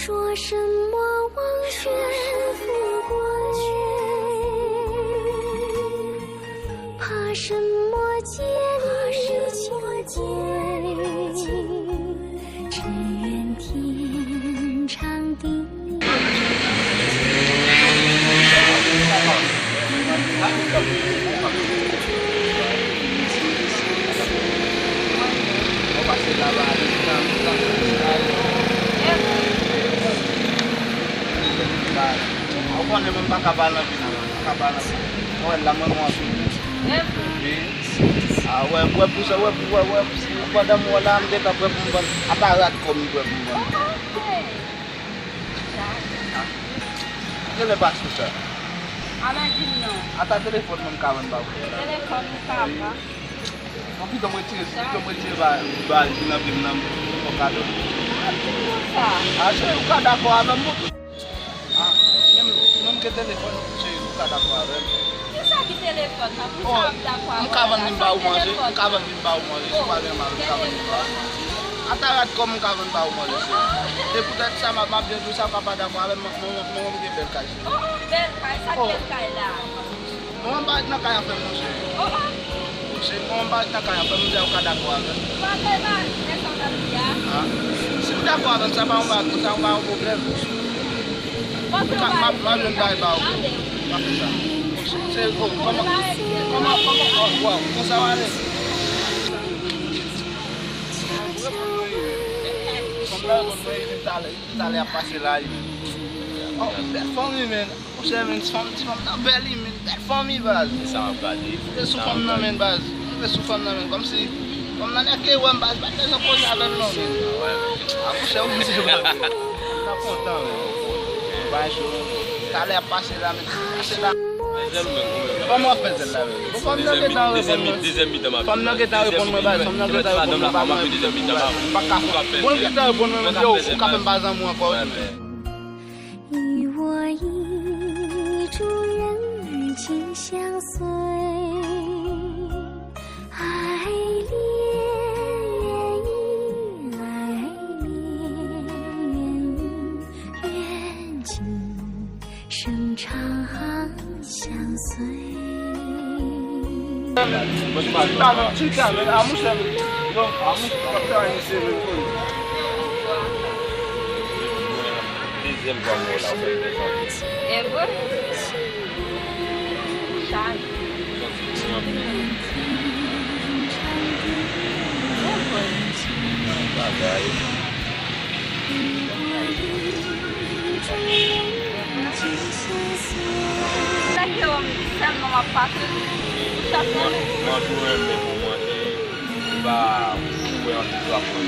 说什么忘却付过去，怕什么结你情结，只愿天长地久。Ako naman makabala kabala. Oh, lamang mo aso. Web pusa web pada mo alam dito web ban atarat ko mi web ban. Kele bas pusa. Ala dinno. Ata telepon mong kawan ba? Telepon mo ka ba? Ako ito mo ba binam okado. Asa ukada ko alam mo. Que telefone cheio do cada quadra. Você sabe telefone, não sabe da quadra. Cava no baú, mas cava no baú, mas isso vai levar no cava no baú. Até como cava no baú, mas deputado sama mabia do sama pada quadra, não me bel cai. Bel cai, sabe bel cai lá. Não vai na caia para você. Você não vai na caia para você o cada quadra. Vai lá, é só da via. Se dá quadra, sama um problema. Mas não vai baú. Você como sabe? Itália passa lá. Oh, performe men. Você vem de beli men. Performe base. Ça va pas dire. C'est sous forme na men base. C'est sous forme na men comme si comme na que o base, mas não pode haver não. Ouais. Ah, você é um mesmo. Tá contant. Baixo. Itália passa lá, passa lá. Vamos fazer lá. Vamos lá que tá o vamos lá que tá o bom base. Vamos lá que tá o bom base. Bom que tá o bom base. O capem base a uma coisa. 与我一株人情相随，爱恋意来恋愿今生长相随。Deuxième fois, on l'a fait. É bom? Chá. Será que eu me disser numa pata? Moi, je veux un peu pour moi. Bah, on peut en faire pour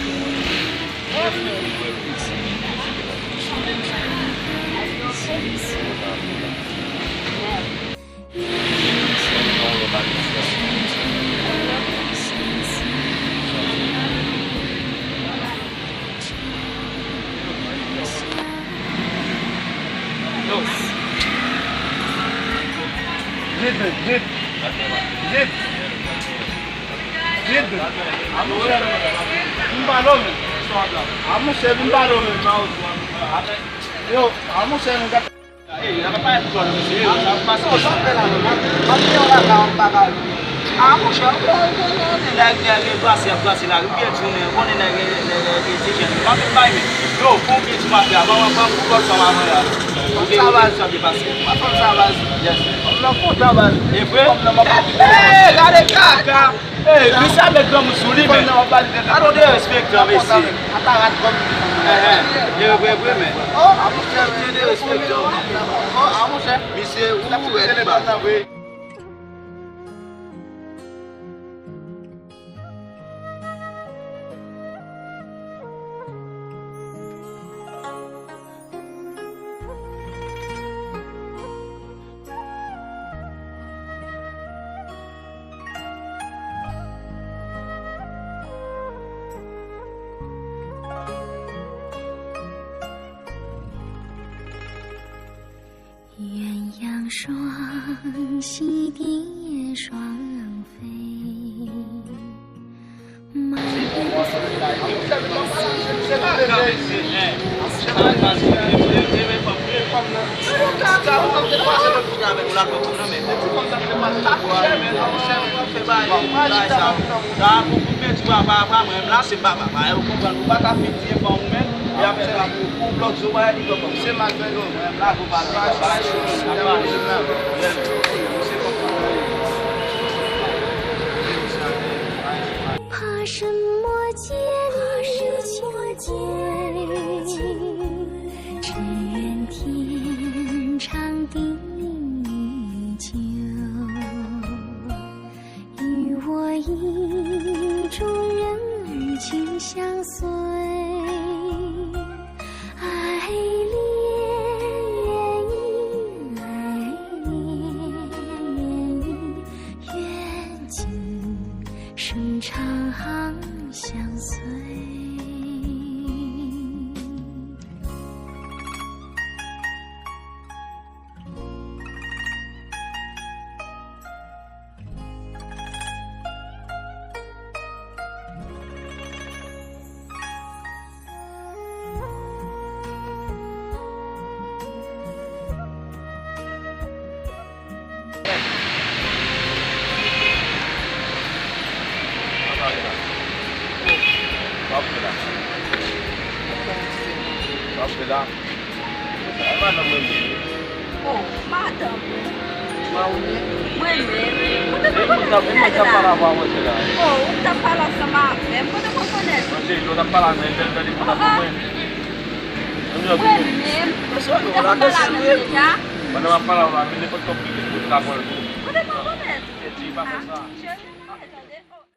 Ah, mon cher, on est là, les places là, bien tourné, on est là, les déjeuners. On fait pas, yo, pour que tu m'appelles, avant, on va pour ça, ça va, ça va passer. Ma femme, ça va, yes. On l'a content, va. Et puis, regardez, caca. Puis ça, avec comme souris, mais I don't respect them, ici. Attends, comme. Mais. Oh, à mon cher, je respecte them. Oh, à mon cher, monsieur, où est-ce?鸳鸯双栖蝶双飞，满怕什么见情结，只愿天长地久，与我意中人情相随。声长相随。Lah. Mana mesti? Oh, madam. Mau ni? Kita para bawa saja. Oh, kita para sama. Memang kita boleh. Masih kita para nanti dari mana pun. Kita para Mana para orang ini pun kopi kita boleh. Boleh. Jadi apa?